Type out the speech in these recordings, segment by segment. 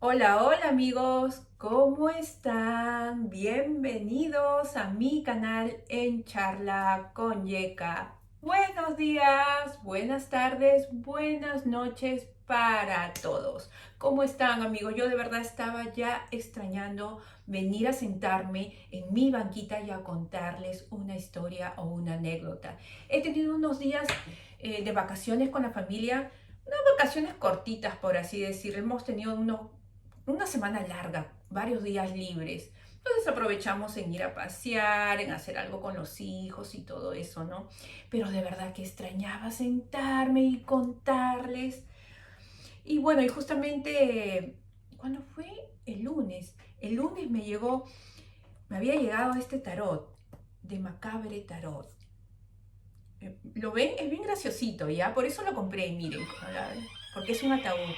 Hola, hola amigos, ¿cómo están? Bienvenidos a mi canal en Charla con Yeka. Buenos días, buenas tardes, buenas noches para todos. ¿Cómo están amigos? Yo de verdad estaba ya extrañando venir a sentarme en mi banquita y a contarles una historia o una anécdota. He tenido unos días de vacaciones con la familia, unas vacaciones cortitas por así decir. Hemos tenido una semana larga, varios días libres. Entonces aprovechamos en ir a pasear, en hacer algo con los hijos y todo eso, ¿no? Pero de verdad que extrañaba sentarme y contarles. Y bueno, y justamente, ¿cuándo fue? El lunes. El lunes me había llegado este tarot, de Macabre Tarot. ¿Lo ven? Es bien graciosito, ¿ya? Por eso lo compré, miren, porque es un ataúd.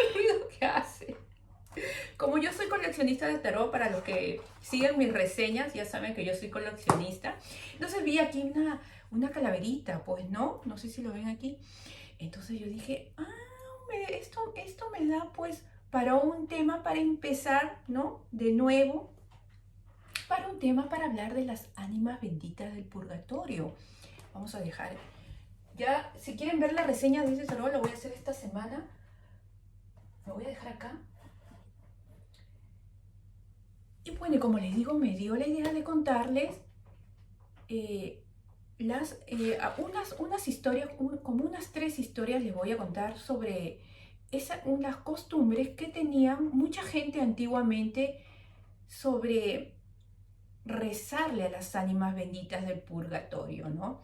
El ruido que hace. Como yo soy coleccionista de tarot, para los que siguen mis reseñas, ya saben que yo soy coleccionista. Entonces vi aquí una calaverita, pues no sé si lo ven aquí. Entonces yo dije, esto me da pues para un tema para empezar, ¿no? De nuevo, para un tema para hablar de las ánimas benditas del purgatorio. Vamos a dejar, ya, si quieren ver la reseña de ese tarot, lo voy a hacer esta semana. Lo voy a dejar acá. Y bueno, y como les digo, me dio la idea de contarles eh, unas historias, como unas tres historias les voy a contar sobre unas costumbres que tenían mucha gente antiguamente sobre rezarle a las ánimas benditas del purgatorio, ¿no?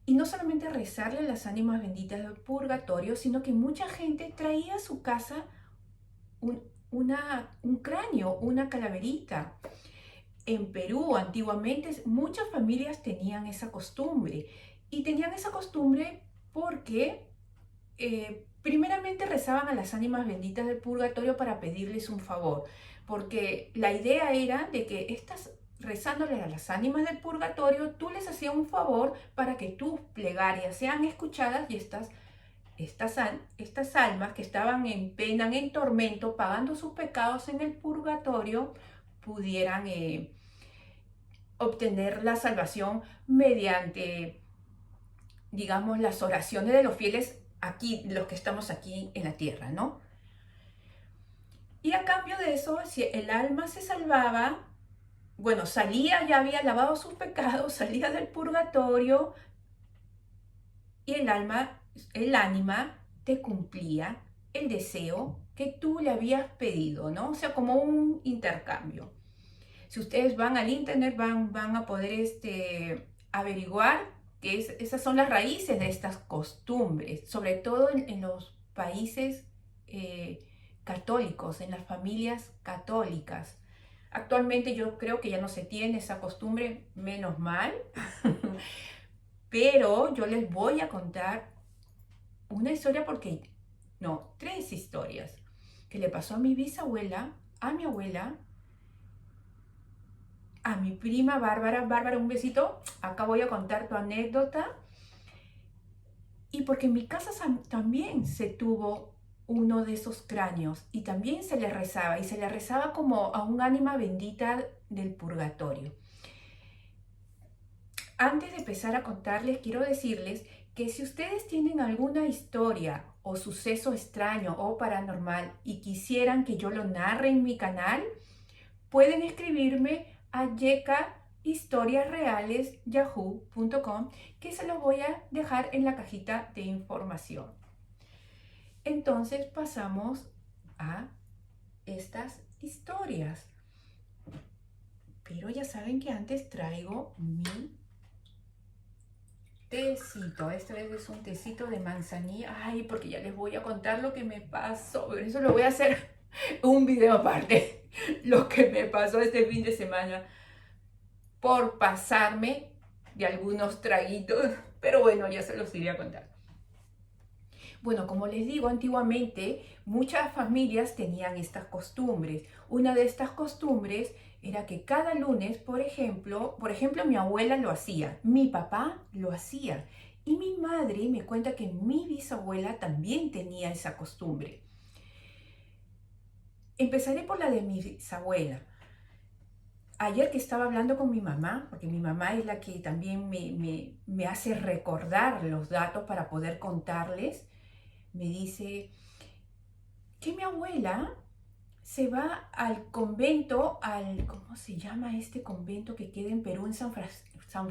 Y no solamente rezarle a las ánimas benditas del purgatorio, sino que mucha gente traía a su casa un cráneo, una calaverita. En Perú antiguamente muchas familias tenían esa costumbre y tenían esa costumbre porque primeramente rezaban a las ánimas benditas del purgatorio para pedirles un favor, porque la idea era de que rezándole a las ánimas del purgatorio, tú les hacías un favor para que tus plegarias sean escuchadas y estas almas que estaban en pena, en tormento, pagando sus pecados en el purgatorio, pudieran obtener la salvación mediante, digamos, las oraciones de los fieles aquí, los que estamos aquí en la tierra, ¿no? Y a cambio de eso, si el alma se salvaba, bueno, salía, ya había lavado sus pecados, salía del purgatorio y el ánima te cumplía el deseo que tú le habías pedido, ¿no? O sea, como un intercambio. Si ustedes van al internet van a poder averiguar que esas son las raíces de estas costumbres, sobre todo en los países católicos, en las familias católicas. Actualmente yo creo que ya no se tiene esa costumbre, menos mal, pero yo les voy a contar una historia no, tres historias que le pasó a mi bisabuela, a mi abuela, a mi prima Bárbara. Bárbara, un besito. Acá voy a contar tu anécdota. Y porque en mi casa también se tuvo uno de esos cráneos y también se le rezaba y se le rezaba como a un ánima bendita del purgatorio. Antes de empezar a contarles, quiero decirles que si ustedes tienen alguna historia o suceso extraño o paranormal y quisieran que yo lo narre en mi canal, pueden escribirme a yekahistoriasreales@yahoo.com, que se los voy a dejar en la cajita de información. Entonces pasamos a estas historias. Pero ya saben que antes traigo mi tecito. Esta vez es un tecito de manzanilla. Ay, porque ya les voy a contar lo que me pasó. Pero eso lo voy a hacer un video aparte. Lo que me pasó este fin de semana por pasarme de algunos traguitos, pero bueno, ya se los iré a contar. Bueno, como les digo, antiguamente muchas familias tenían estas costumbres. Una de estas costumbres era que cada lunes, por ejemplo, mi abuela lo hacía, mi papá lo hacía y mi madre me cuenta que mi bisabuela también tenía esa costumbre. Empezaré por la de mi bisabuela. Ayer que estaba hablando con mi mamá, porque mi mamá es la que también me hace recordar los datos para poder contarles, me dice que mi abuela se va al convento, ¿cómo se llama este convento que queda en Perú, en San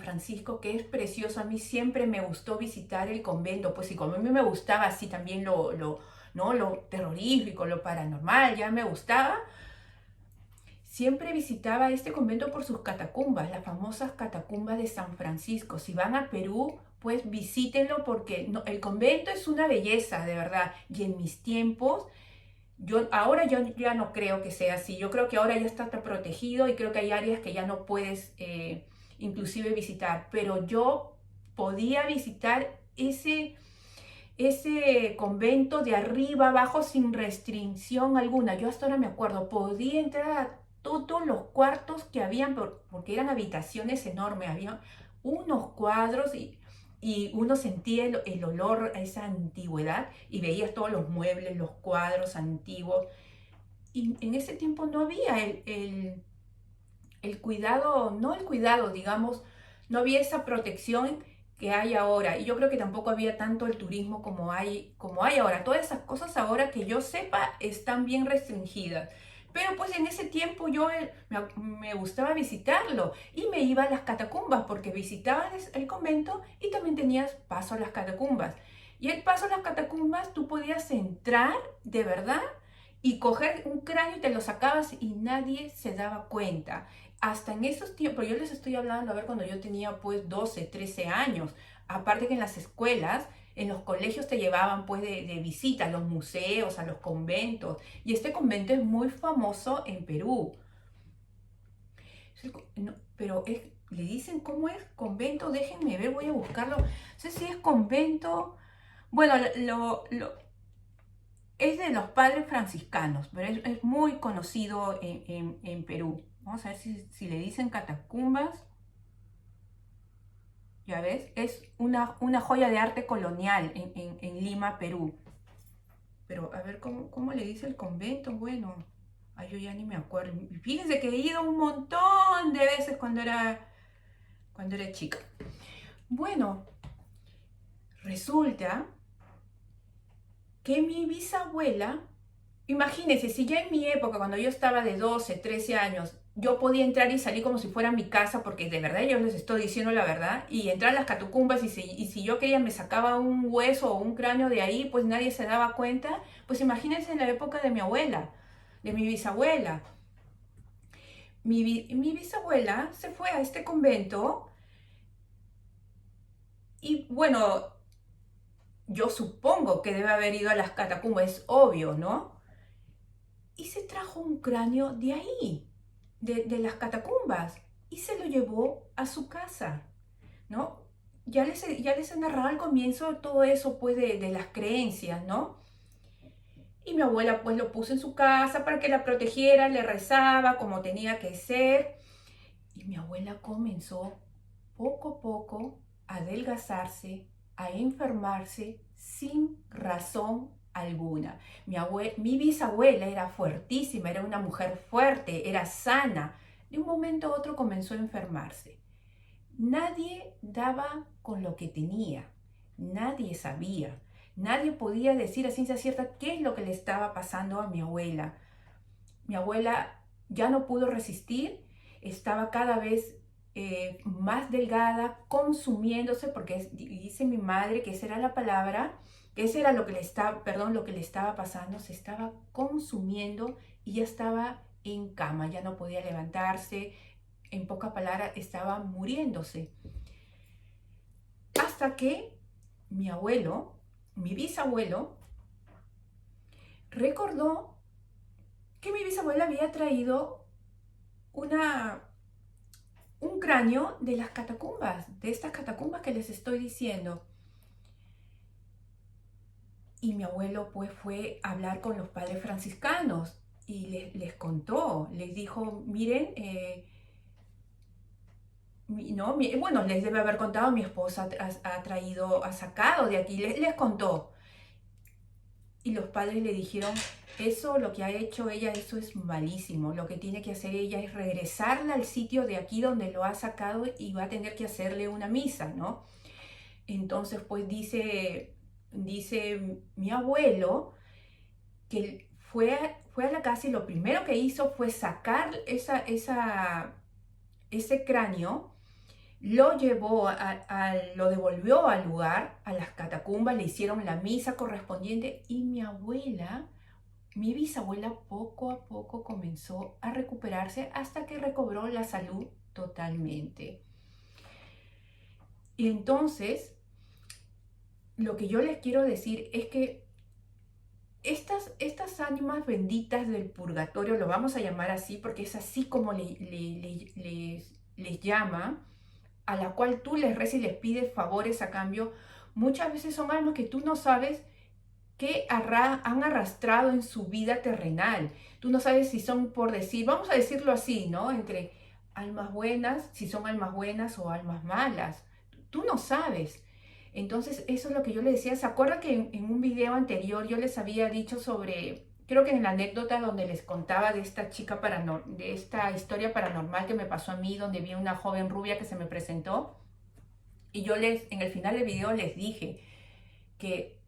Francisco, que es precioso? A mí siempre me gustó visitar el convento, pues y como a mí me gustaba así también ¿no? Lo terrorífico, lo paranormal, ya me gustaba. Siempre visitaba este convento por sus catacumbas, las famosas catacumbas de San Francisco. Si van a Perú, pues visítenlo porque el convento es una belleza, de verdad. Y en mis tiempos, ahora yo ya no creo que sea así. Yo creo que ahora ya está protegido y creo que hay áreas que ya no puedes inclusive visitar. Pero yo podía visitar ese convento de arriba abajo sin restricción alguna. Yo hasta ahora me acuerdo, podía entrar a todos los cuartos que habían, porque eran habitaciones enormes, había unos cuadros y uno sentía el olor a esa antigüedad y veías todos los muebles, los cuadros antiguos. Y en ese tiempo no había el cuidado, no el cuidado, digamos, no había esa protección que hay ahora. Y yo creo que tampoco había tanto el turismo como hay ahora. Todas esas cosas ahora que yo sepa están bien restringidas. Pero pues en ese tiempo yo me gustaba visitarlo y me iba a las catacumbas porque visitaba el convento y también tenías paso a las catacumbas. Y el paso a las catacumbas tú podías entrar de verdad y coger un cráneo y te lo sacabas y nadie se daba cuenta. Hasta en esos tiempos, yo les estoy hablando, a ver, cuando yo tenía pues 12, 13 años, aparte que en las escuelas, en los colegios te llevaban pues de visita a los museos, a los conventos, y este convento es muy famoso en Perú. No, pero le dicen cómo es convento, déjenme ver, voy a buscarlo. No sé si es convento, bueno, es de los padres franciscanos, pero es muy conocido en Perú. Vamos a ver si le dicen catacumbas. Ya ves, es una joya de arte colonial en Lima, Perú. Pero a ver, ¿cómo le dice el convento? Bueno, ay, yo ya ni me acuerdo. Fíjense que he ido un montón de veces cuando era chica. Bueno, resulta que mi bisabuela, imagínense, si ya en mi época, cuando yo estaba de 12, 13 años, yo podía entrar y salir como si fuera mi casa, porque de verdad yo les estoy diciendo la verdad, y entrar a las catacumbas, y si yo quería me sacaba un hueso o un cráneo de ahí, pues nadie se daba cuenta. Pues imagínense en la época de mi abuela, de mi bisabuela. Mi bisabuela se fue a este convento y bueno, yo supongo que debe haber ido a las catacumbas, es obvio, ¿no? Y se trajo un cráneo de ahí, de las catacumbas, y se lo llevó a su casa, ¿no? Ya les he narrado al comienzo todo eso, pues, de las creencias, ¿no? Y mi abuela, pues, lo puso en su casa para que la protegiera, le rezaba como tenía que ser. Y mi abuela comenzó, poco a poco, a adelgazarse, a enfermarse sin razón alguna. Mi bisabuela era fuertísima, era una mujer fuerte, era sana. De un momento a otro comenzó a enfermarse. Nadie daba con lo que tenía, nadie sabía, nadie podía decir a ciencia cierta qué es lo que le estaba pasando a mi abuela. Mi abuela ya no pudo resistir, estaba cada vez más delgada, consumiéndose, porque dice mi madre que esa era la palabra, que ese era lo que le estaba, perdón, lo que le estaba pasando, se estaba consumiendo y ya estaba en cama, ya no podía levantarse, en pocas palabras, estaba muriéndose. Hasta que mi abuelo, mi bisabuelo, recordó que mi bisabuela había traído un cráneo de las catacumbas, de estas catacumbas que les estoy diciendo. Y mi abuelo pues fue a hablar con los padres franciscanos y les contó, les dijo, miren, no, bueno, les debe haber contado, mi esposa ha sacado de aquí, les contó. Y los padres le dijeron, eso lo que ha hecho ella, eso es malísimo. Lo que tiene que hacer ella es regresarla al sitio de aquí donde lo ha sacado y va a tener que hacerle una misa, ¿no? Entonces, pues dice mi abuelo que fue a la casa y lo primero que hizo fue sacar ese cráneo, lo llevó, lo devolvió al lugar, a las catacumbas, le hicieron la misa correspondiente y mi bisabuela poco a poco comenzó a recuperarse hasta que recobró la salud totalmente. Y entonces, lo que yo les quiero decir es que estas ánimas benditas del purgatorio, lo vamos a llamar así porque es así como les llama, a la cual tú les rezas y les pides favores a cambio, muchas veces son almas que tú no sabes que han arrastrado en su vida terrenal. Tú no sabes si son, por decir, vamos a decirlo así, ¿no? Entre almas buenas, si son almas buenas o almas malas. Tú no sabes. Entonces, eso es lo que yo les decía. ¿Se acuerdan que en un video anterior yo les había dicho sobre, creo que en la anécdota donde les contaba de esta de esta historia paranormal que me pasó a mí, donde vi una joven rubia que se me presentó? Y yo en el final del video les dije que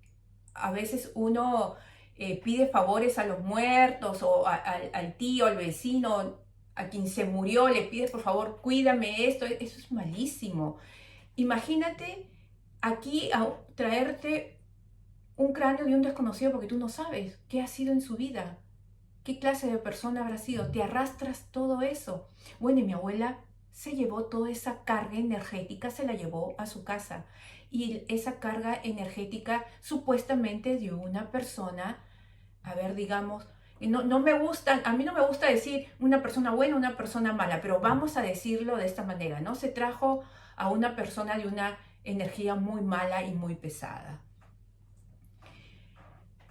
a veces uno pide favores a los muertos o al tío, al vecino, a quien se murió, le pides por favor, cuídame esto, eso es malísimo. Imagínate aquí traerte un cráneo de un desconocido porque tú no sabes qué ha sido en su vida, qué clase de persona habrá sido, te arrastras todo eso. Bueno, y mi abuela se llevó toda esa carga energética, se la llevó a su casa. Y esa carga energética supuestamente de una persona, a ver, digamos, no me gusta, a mí no me gusta decir una persona buena, una persona mala, pero vamos a decirlo de esta manera, ¿no? Se trajo a una persona de una energía muy mala y muy pesada.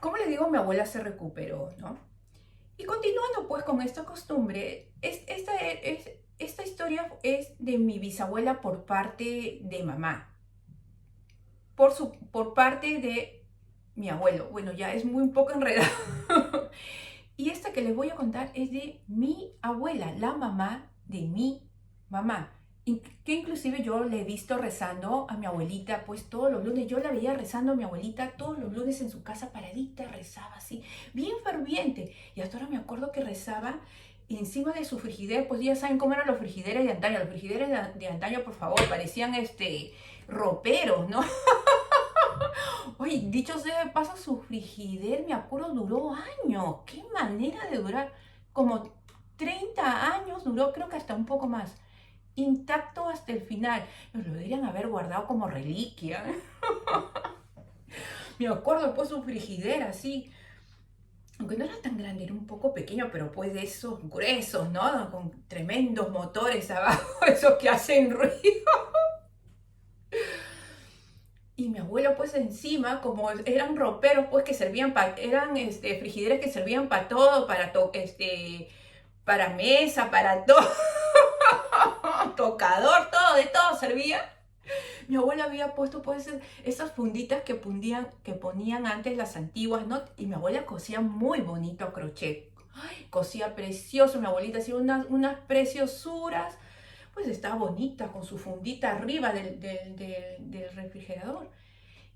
Como les digo, mi abuela se recuperó, ¿no? Y continuando pues con esta costumbre, esta historia es de mi bisabuela por parte de mamá. Por parte de mi abuelo. Bueno, ya es muy un poco enredado. Y esta que les voy a contar es de mi abuela, la mamá de mi mamá. Que inclusive yo le he visto rezando a mi abuelita, pues todos los lunes, yo la veía rezando a mi abuelita todos los lunes en su casa paradita, rezaba así, bien ferviente. Y hasta ahora me acuerdo que rezaba encima de su frigider, pues ya saben cómo eran los frigideres de antaño. Los frigideres de antaño, por favor, parecían roperos, ¿no? Oye, dicho sea de paso, su frigider, me acuerdo, duró años. Qué manera de durar. Como 30 años duró, creo que hasta un poco más. Intacto hasta el final. Nos lo deberían haber guardado como reliquia. Me acuerdo, pues, su frigider así. Aunque no era tan grande, era un poco pequeño, pero pues de esos gruesos, ¿no? Con tremendos motores abajo, esos que hacen ruido. Y mi abuelo pues encima, como eran roperos pues que servían eran frigideres que servían para todo, para mesa, para todo, tocador, todo, de todo servía. Mi abuela había puesto pues esas funditas que ponían antes las antiguas, ¿no? Y mi abuela cosía muy bonito a crochet. Ay, cosía precioso, mi abuelita hacía unas preciosuras. Pues estaba bonita con su fundita arriba del refrigerador.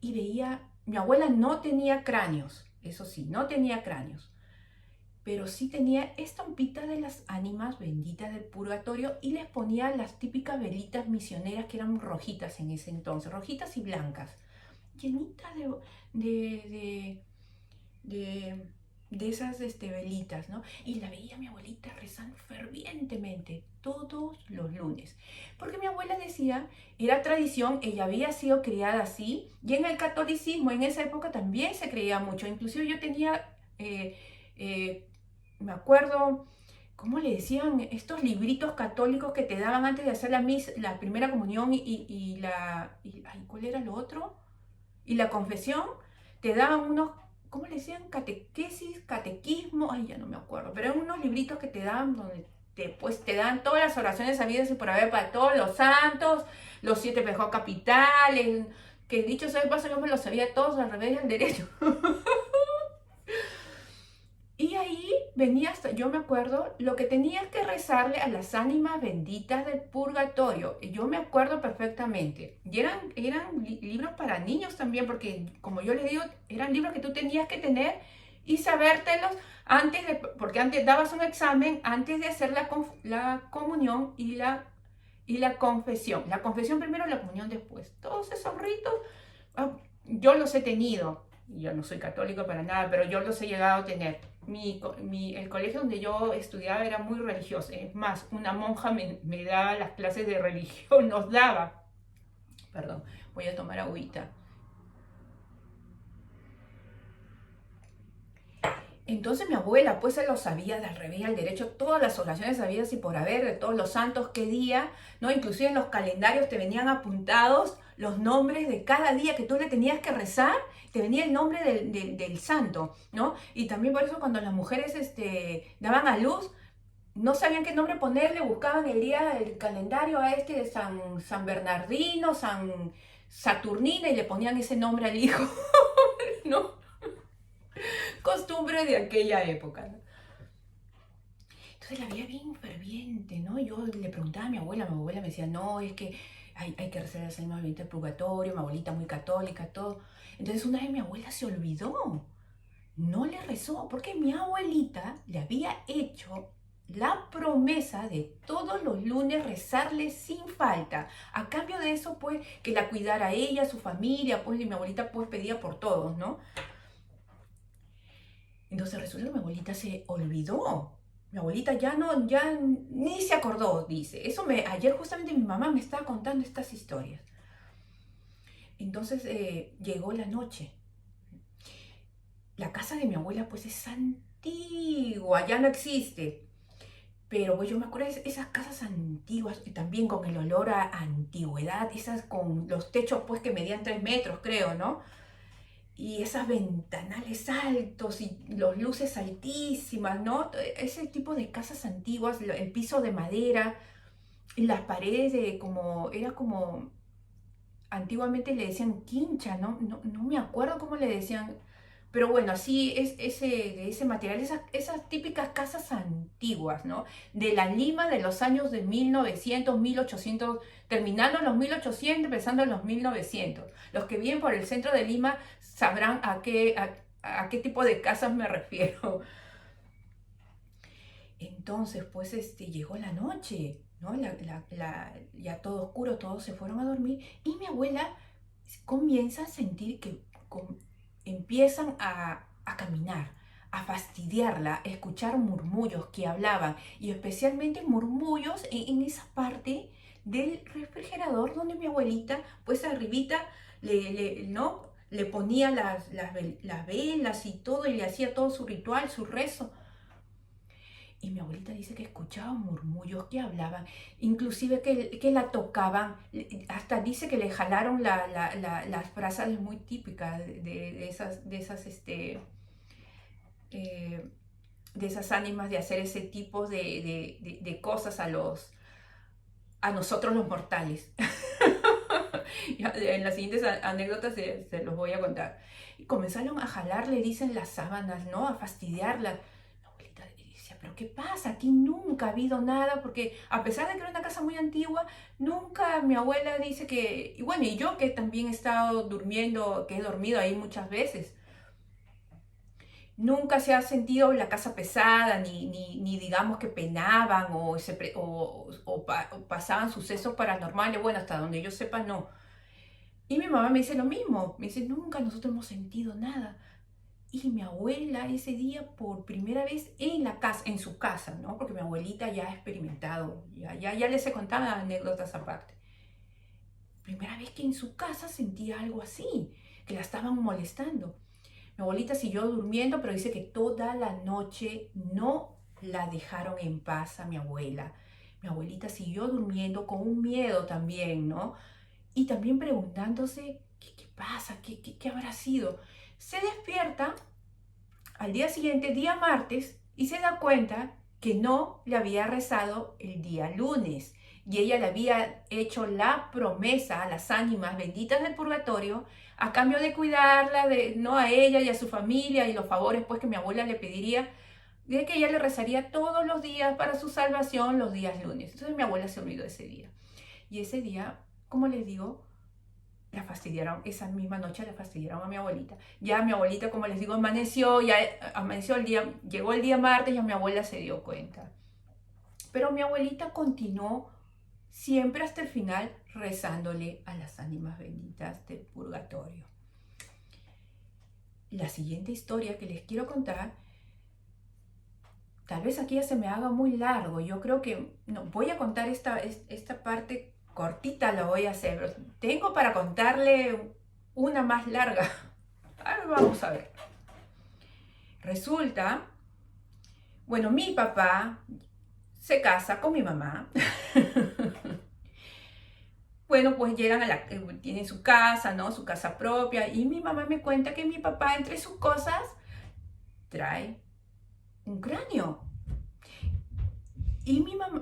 Y veía, mi abuela no tenía cráneos, eso sí, no tenía cráneos, pero sí tenía estampita de las ánimas benditas del purgatorio y les ponía las típicas velitas misioneras que eran rojitas en ese entonces, rojitas y blancas, llenitas de esas velitas, ¿no? Y la veía mi abuelita rezando fervientemente todos los lunes. Porque mi abuela decía, era tradición, ella había sido criada así, y en el catolicismo en esa época también se creía mucho. Inclusive yo tenía, me acuerdo, ¿cómo le decían? Estos libritos católicos que te daban antes de hacer la primera comunión ay, ¿cuál era lo otro? Y la confesión, te daban unos, ¿cómo le decían? Catequesis, catequismo, ay, ya no me acuerdo, pero eran unos libritos que te daban donde te dan todas las oraciones habidas y por haber para todos los santos, los 7 pecados capitales, que dicho sea de paso yo me los sabía todos al revés y al derecho. venía hasta, yo me acuerdo, lo que tenías que rezarle a las ánimas benditas del purgatorio. Y yo me acuerdo perfectamente. Y eran libros para niños también, porque como yo les digo, eran libros que tú tenías que tener y sabértelos antes de, porque antes dabas un examen antes de hacer la comunión y la confesión. La confesión primero, la comunión después. Todos esos ritos, yo los he tenido. Yo no soy católica para nada, pero yo los he llegado a tener. El colegio donde yo estudiaba era muy religioso. Es más, una monja me daba las clases de religión, nos daba. Perdón, voy a tomar agüita. Entonces mi abuela pues se lo sabía del revés y al derecho, todas las oraciones sabidas y por haber, de todos los santos, qué día, ¿no? Inclusive en los calendarios te venían apuntados los nombres de cada día que tú le tenías que rezar, te venía el nombre del santo, ¿no? Y también por eso cuando las mujeres daban a luz, no sabían qué nombre ponerle, buscaban el día, el calendario a de San Bernardino, San Saturnina y le ponían ese nombre al hijo, ¿no? Costumbre de aquella época, ¿no? Entonces la veía bien ferviente, ¿no? Yo le preguntaba a mi abuela me decía, no, es que hay que rezar las almas vivientes del purgatorio, mi abuelita muy católica, todo. Entonces una vez mi abuela se olvidó, no le rezó, porque mi abuelita le había hecho la promesa de todos los lunes rezarle sin falta. A cambio de eso, pues, que la cuidara ella, su familia, pues, y mi abuelita, pues, pedía por todos, ¿no? Entonces resulta que mi abuelita se olvidó. Mi abuelita ya ni se acordó, dice. Ayer justamente mi mamá me estaba contando estas historias. Entonces llegó la noche. La casa de mi abuela pues es antigua, ya no existe. Pero pues yo me acuerdo de esas casas antiguas y también con el olor a antigüedad, esas con los techos pues que medían 3 metros creo, ¿no? Y esas ventanales altos y los luces altísimas, ¿no? Ese tipo de casas antiguas, el piso de madera, las paredes era como, antiguamente le decían quincha, ¿no? No me acuerdo cómo le decían, pero bueno, así es de ese material, esas típicas casas antiguas, ¿no? De la Lima de los años de 1900, 1800, terminando los 1800, empezando en los 1900. Los que viven por el centro de Lima sabrán a qué tipo de casas me refiero. Entonces, pues, llegó la noche, ¿no? Ya todo oscuro, todos se fueron a dormir y mi abuela comienza a sentir que empiezan a caminar, a fastidiarla, a escuchar murmullos que hablaban y especialmente murmullos en esa parte del refrigerador donde mi abuelita, pues arribita, ¿no? Le ponía las velas y todo y le hacía todo su ritual, su rezo. Y mi abuelita dice que escuchaba murmullos que hablaban, inclusive que la tocaban, hasta dice que le jalaron las frases muy típicas de esas ánimas de hacer ese tipo de cosas a nosotros los mortales. En las siguientes anécdotas se los voy a contar. Y comenzaron a jalarle, dicen, las sábanas, ¿no? A fastidiarla. ¿Pero qué pasa? Aquí nunca ha habido nada, porque a pesar de que era una casa muy antigua, nunca mi abuela dice que, y bueno, y yo que también he estado durmiendo, que he dormido ahí muchas veces, nunca se ha sentido la casa pesada, ni digamos que penaban o pasaban sucesos paranormales, bueno, hasta donde yo sepa, no. Y mi mamá me dice lo mismo, me dice, nunca nosotros hemos sentido nada. Y mi abuela ese día por primera vez en la casa, en su casa, ¿no? Porque mi abuelita ya ha experimentado, ya les he contado anécdotas aparte. Primera vez que en su casa sentía algo así, que la estaban molestando. Mi abuelita siguió durmiendo, pero dice que toda la noche no la dejaron en paz a mi abuela. Mi abuelita siguió durmiendo con un miedo también, ¿no? Y también preguntándose, ¿qué pasa? ¿Qué habrá sido? Se despierta al día siguiente, día martes, y se da cuenta que no le había rezado el día lunes. Y ella le había hecho la promesa a las ánimas benditas del purgatorio a cambio de cuidarla, no a ella y a su familia y los favores pues que mi abuela le pediría, de que ella le rezaría todos los días para su salvación los días lunes. Entonces mi abuela se olvidó ese día. Y ese día, como les digo, la fastidiaron, esa misma noche la fastidiaron a mi abuelita. Ya mi abuelita, como les digo, amaneció, ya amaneció el día, llegó el día martes, ya mi abuela se dio cuenta. Pero mi abuelita continuó siempre hasta el final rezándole a las ánimas benditas del purgatorio. La siguiente historia que les quiero contar, tal vez aquí ya se me haga muy largo. Yo creo que no, voy a contar esta parte cortita, la voy a hacer. Pero tengo para contarle una más larga. Ahora vamos a ver. Resulta, bueno, mi papá se casa con mi mamá. Bueno, pues llegan tienen su casa, ¿no? Su casa propia. Y mi mamá me cuenta que mi papá, entre sus cosas, trae un cráneo. Y mi mamá...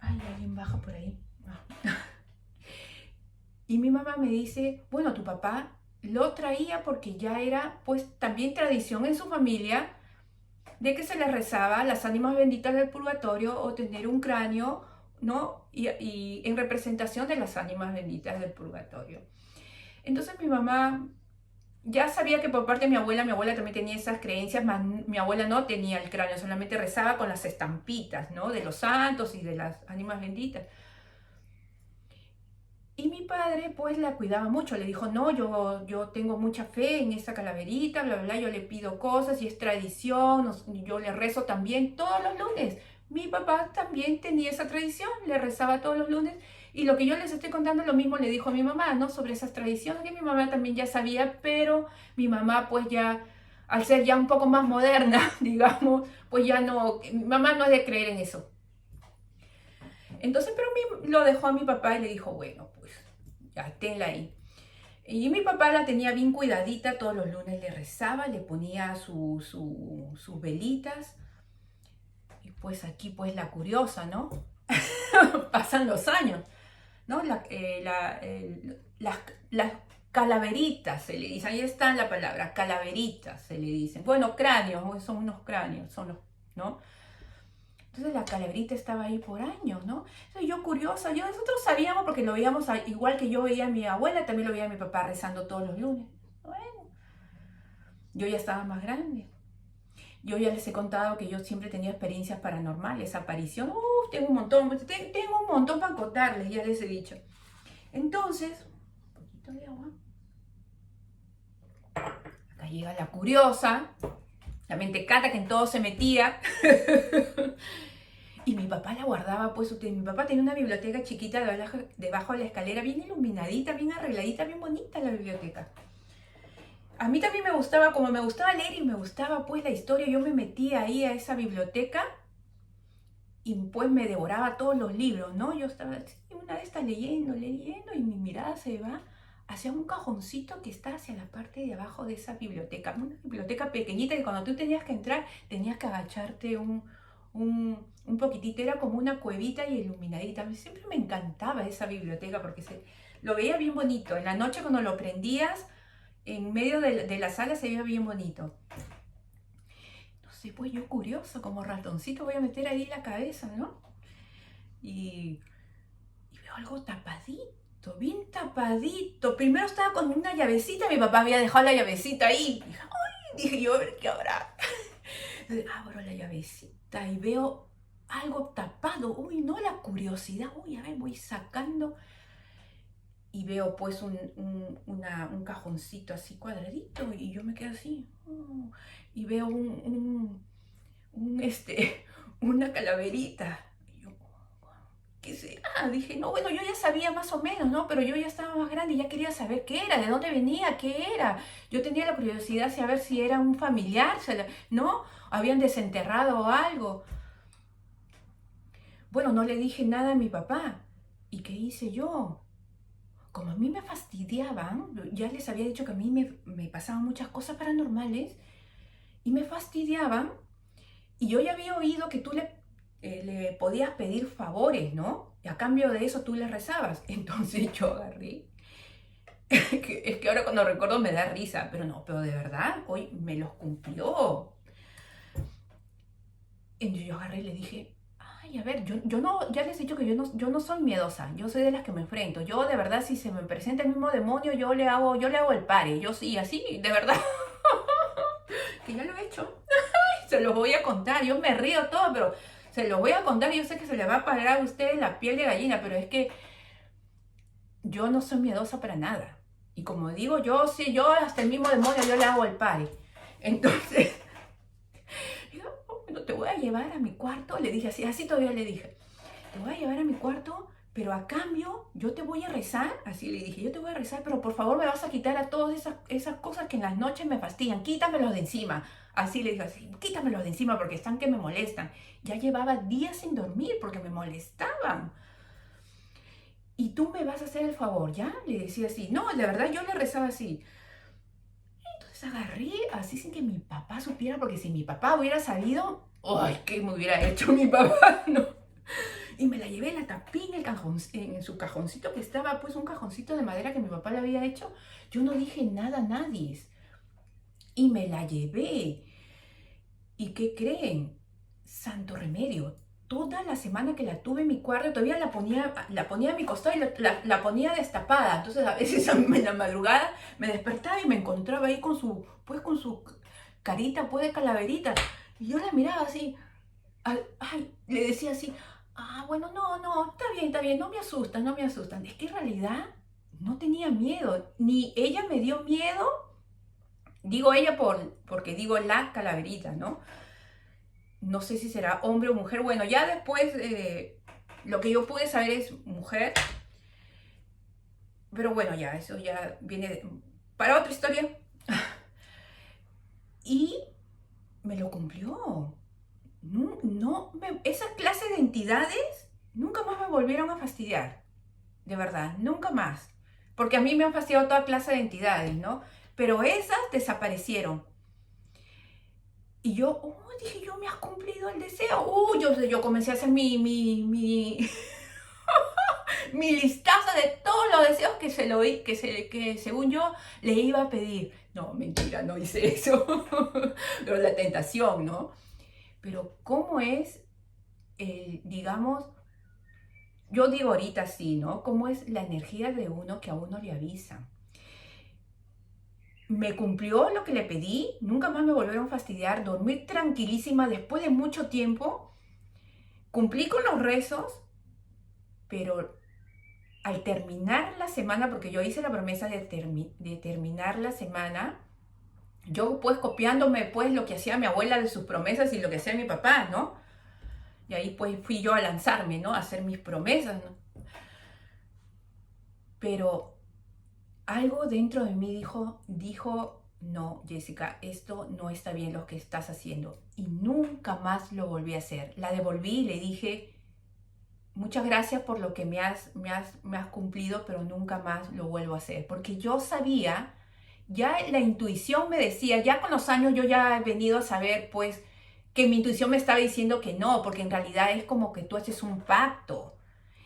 Ay, alguien baja por ahí. Y mi mamá me dice, bueno, tu papá lo traía porque ya era, pues, también tradición en su familia de que se le rezaba a las ánimas benditas del purgatorio o tener un cráneo, ¿no? Y en representación de las ánimas benditas del purgatorio. Entonces mi mamá ya sabía que por parte de mi abuela también tenía esas creencias, mas mi abuela no tenía el cráneo, solamente rezaba con las estampitas, ¿no? De los santos y de las ánimas benditas. Y mi padre pues la cuidaba mucho, le dijo, no, yo tengo mucha fe en esa calaverita, bla, bla, bla, yo le pido cosas y es tradición, yo le rezo también todos los lunes. Mi papá también tenía esa tradición, le rezaba todos los lunes. Y lo que yo les estoy contando, lo mismo le dijo a mi mamá, ¿no? Sobre esas tradiciones que mi mamá también ya sabía, pero mi mamá pues ya, al ser ya un poco más moderna, digamos, pues ya no, mi mamá no es de creer en eso. Entonces, pero lo dejó a mi papá y le dijo, bueno, pues ya tenla ahí. Y mi papá la tenía bien cuidadita, todos los lunes le rezaba, le ponía sus velitas. Y pues aquí pues la curiosa, ¿no? Pasan los años, ¿no? Las calaveritas se le dice, ahí está la palabra, calaveritas se le dicen. Bueno, cráneos, son unos cráneos, son los, ¿no? Entonces la calaverita estaba ahí por años, ¿no? Entonces yo curiosa, nosotros sabíamos porque lo veíamos igual que yo veía a mi abuela, también lo veía a mi papá rezando todos los lunes. Bueno, yo ya estaba más grande. Yo ya les he contado que yo siempre tenía experiencias paranormales, aparición. Tengo un montón para contarles, ya les he dicho. Entonces, un poquito de agua. Acá llega la curiosa, la mentecata que en todo se metía. Y mi papá la guardaba, pues mi papá tenía una biblioteca chiquita debajo de la escalera, bien iluminadita, bien arregladita, bien bonita la biblioteca. A mí también me gustaba, como me gustaba leer y me gustaba pues la historia, yo me metía ahí a esa biblioteca y pues me devoraba todos los libros, ¿no? Yo estaba una vez leyendo y mi mirada se va hacia un cajoncito que está hacia la parte de abajo de esa biblioteca. Una biblioteca pequeñita que cuando tú tenías que entrar tenías que agacharte un poquitito, era como una cuevita y iluminadita. Siempre me encantaba esa biblioteca porque lo veía bien bonito. En la noche cuando lo prendías, en medio de la sala se veía bien bonito. No sé, pues yo curiosa, como ratoncito voy a meter ahí la cabeza, ¿no? Y veo algo tapadito, bien tapadito. Primero estaba con una llavecita, mi papá había dejado la llavecita ahí. Dije yo, a ver qué habrá. Entonces, abro la llavecita y veo algo tapado. Uy, no, la curiosidad. Uy, a ver, voy sacando. Y veo pues un cajoncito así cuadradito y yo me quedo así. Y veo una calaverita. Y yo, ¿qué será? Dije, no, bueno, yo ya sabía más o menos, ¿no? Pero yo ya estaba más grande y ya quería saber qué era, de dónde venía, qué era. Yo tenía la curiosidad de saber si era un familiar, ¿no? Habían desenterrado algo. Bueno, no le dije nada a mi papá. ¿Y qué hice yo? Como a mí me fastidiaban, ya les había dicho que a mí me pasaban muchas cosas paranormales y me fastidiaban, y yo ya había oído que tú le podías pedir favores, ¿no? Y a cambio de eso tú le rezabas. Entonces yo agarré, es que ahora cuando recuerdo me da risa, pero no, pero de verdad, hoy me los cumplió. Entonces yo agarré y le dije, ay, a ver, yo no, ya les he dicho que yo no soy miedosa, yo soy de las que me enfrento. Yo de verdad, si se me presenta el mismo demonio, yo le hago el pare. Yo sí, así, de verdad, que ya lo he hecho. Se los voy a contar, yo me río todo, pero se los voy a contar y yo sé que se le va a parar a ustedes la piel de gallina, pero es que yo no soy miedosa para nada. Y como digo, yo sí, yo hasta el mismo demonio yo le hago el pare. Entonces, digo, "Oh, bueno, te voy a llevar a mi cuarto", le dije así, así todavía le dije, "te voy a llevar a mi cuarto, pero a cambio yo te voy a rezar", así le dije, "yo te voy a rezar, pero por favor me vas a quitar a todas esas cosas que en las noches me fastidian, quítamelos de encima". Así le dije, así, "quítamelos de encima porque están que me molestan". Ya llevaba días sin dormir porque me molestaban. "Y tú me vas a hacer el favor, ¿ya?", le decía así. No, de verdad yo le rezaba así. Entonces agarré así sin que mi papá supiera, porque si mi papá hubiera sabido, ¡ay, qué me hubiera hecho mi papá! ¿No? Y me la llevé, la tapé en, en su cajoncito que estaba, pues un cajoncito de madera que mi papá le había hecho. Yo no dije nada a nadie. Y me la llevé. ¿Y qué creen? Santo remedio. Toda la semana que la tuve en mi cuarto, todavía la ponía a mi costado y la ponía destapada. Entonces a veces en la madrugada me despertaba y me encontraba ahí con su carita, pues de calaverita. Y yo la miraba así, ay, le decía así, "ah, bueno, no, no, está bien, no me asustan, no me asustan". Es que en realidad no tenía miedo, ni ella me dio miedo. Digo ella porque digo la calaverita, ¿no? No sé si será hombre o mujer. Bueno, ya después lo que yo pude saber es mujer. Pero bueno, ya, eso ya viene para otra historia. Y me lo cumplió. No, no, esa clase de entidades nunca más me volvieron a fastidiar. De verdad, nunca más. Porque a mí me han fastidiado toda clase de entidades, ¿no? Pero esas desaparecieron. Y yo, dije, yo me has cumplido el deseo. Yo comencé a hacer mi listazo de todos los deseos que según yo le iba a pedir. No, mentira, no hice eso. Pero la tentación, ¿no? Pero ¿cómo es, digamos, yo digo ahorita sí, ¿no? ¿Cómo es la energía de uno que a uno le avisa? Me cumplió lo que le pedí, nunca más me volvieron a fastidiar, dormí tranquilísima después de mucho tiempo, cumplí con los rezos, pero al terminar la semana, porque yo hice la promesa de terminar la semana, yo pues copiándome pues lo que hacía mi abuela de sus promesas y lo que hacía mi papá, ¿no? Y ahí pues fui yo a lanzarme, ¿no? A hacer mis promesas, ¿no? Pero algo dentro de mí dijo, no, Jessica, esto no está bien lo que estás haciendo. Y nunca más lo volví a hacer. La devolví y le dije, muchas gracias por lo que me has cumplido, pero nunca más lo vuelvo a hacer. Porque yo sabía, ya la intuición me decía, ya con los años yo ya he venido a saber, pues, que mi intuición me estaba diciendo que no, porque en realidad es como que tú haces un pacto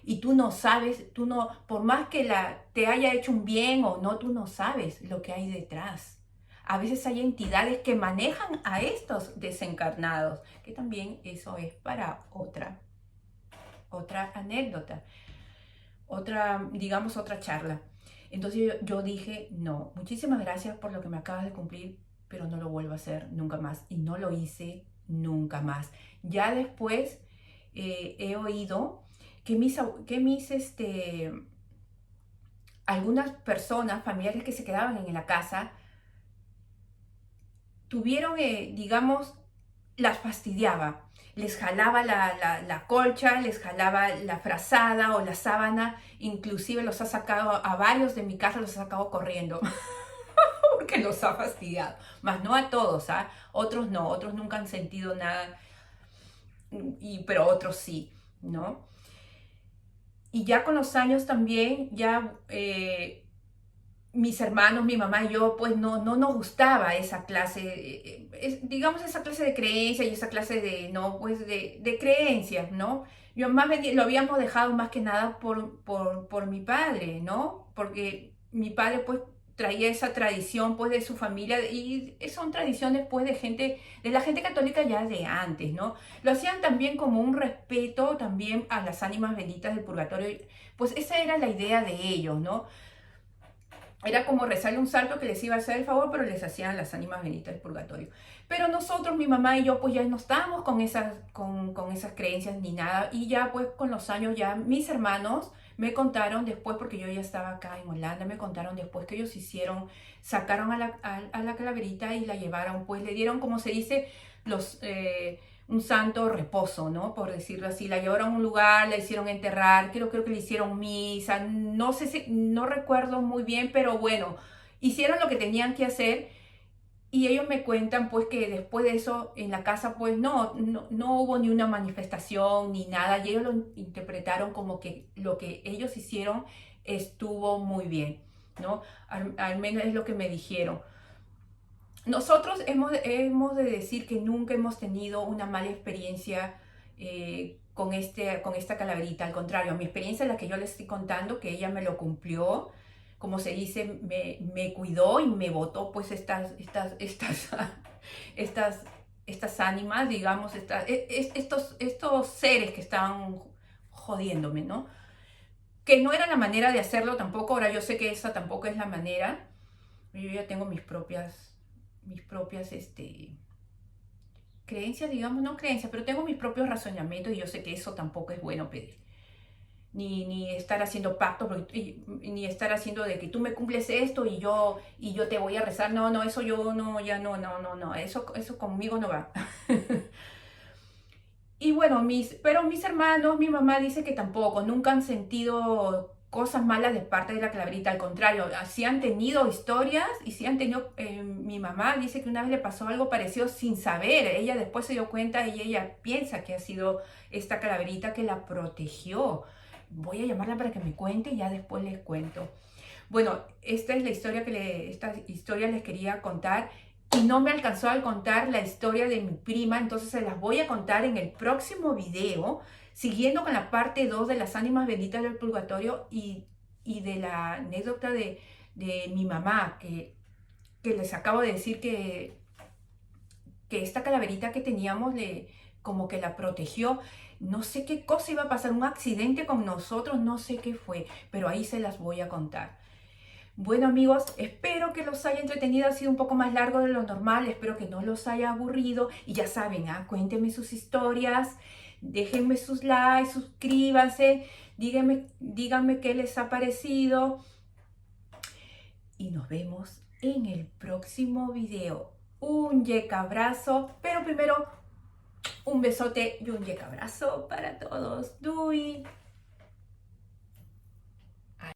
y tú no sabes, tú no, por más que te haya hecho un bien o no, tú no sabes lo que hay detrás. A veces hay entidades que manejan a estos desencarnados, que también eso es para otra anécdota, digamos, otra charla. Entonces yo dije, no, muchísimas gracias por lo que me acabas de cumplir, pero no lo vuelvo a hacer nunca más. Y no lo hice nunca más. Ya después he oído algunas personas, familiares que se quedaban en la casa, tuvieron, digamos, las fastidiaba. Les jalaba la colcha, les jalaba la frazada o la sábana, inclusive los ha sacado, a varios de mi casa los ha sacado corriendo, porque los ha fastidiado. Más no a todos, ¿ah? Otros no, otros nunca han sentido nada, pero otros sí, ¿no? Y ya con los años también, ya mis hermanos, mi mamá y yo, pues no nos gustaba esa clase, digamos, esa clase de creencia y esa clase de, no, pues de creencias, ¿no? Yo más lo habíamos dejado más que nada por mi padre, ¿no? Porque mi padre, pues, traía esa tradición pues de su familia y son tradiciones pues de la gente católica ya de antes, ¿no? Lo hacían también como un respeto también a las ánimas benditas del purgatorio, pues esa era la idea de ellos, ¿no? Era como rezarle un salto que les iba a hacer el favor, pero les hacían las ánimas benditas del purgatorio. Pero nosotros, mi mamá y yo, pues ya no estábamos con esas creencias ni nada. Y ya pues con los años ya mis hermanos me contaron después, porque yo ya estaba acá en Holanda, me contaron después que ellos sacaron a la calaverita y la llevaron, pues le dieron, como se dice, un santo reposo, ¿no? Por decirlo así. La llevaron a un lugar, la hicieron enterrar, creo que le hicieron misa, no sé si, no recuerdo muy bien, pero bueno, hicieron lo que tenían que hacer y ellos me cuentan pues que después de eso en la casa pues no hubo ni una manifestación ni nada y ellos lo interpretaron como que lo que ellos hicieron estuvo muy bien, ¿no? Al menos es lo que me dijeron. Nosotros hemos de decir que nunca hemos tenido una mala experiencia con esta calaverita. Al contrario, mi experiencia es la que yo les estoy contando, que ella me lo cumplió. Como se dice, me cuidó y me botó pues estas, estas ánimas, digamos, estos seres que estaban jodiéndome, ¿no? Que no era la manera de hacerlo tampoco. Ahora yo sé que esa tampoco es la manera. Yo ya tengo mis propias creencias, digamos, no creencias, pero tengo mis propios razonamientos y yo sé que eso tampoco es bueno pedir. Ni estar haciendo pactos, ni estar haciendo de que tú me cumples esto y yo te voy a rezar. No, no, eso yo no, ya no, eso conmigo no va. Y bueno, pero mis hermanos, mi mamá dice que tampoco, nunca han sentido cosas malas de parte de la calaverita, al contrario, sí han tenido historias y sí han tenido, mi mamá dice que una vez le pasó algo parecido sin saber, ella después se dio cuenta y ella piensa que ha sido esta calaverita que la protegió. Voy a llamarla para que me cuente y ya después les cuento. Bueno, esta es la historia esta historia les quería contar y no me alcanzó a contar la historia de mi prima, entonces se las voy a contar en el próximo video, siguiendo con la parte 2 de las ánimas benditas del purgatorio y de la anécdota de mi mamá, que les acabo de decir que esta calaverita que teníamos como que la protegió. No sé qué cosa iba a pasar, un accidente con nosotros, no sé qué fue, pero ahí se las voy a contar. Bueno amigos, espero que los haya entretenido, ha sido un poco más largo de lo normal, espero que no los haya aburrido y ya saben, cuéntenme sus historias, déjenme sus likes, suscríbanse, díganme qué les ha parecido y nos vemos en el próximo video. Un yeca abrazo, pero primero un besote y un yeca abrazo para todos. Dui.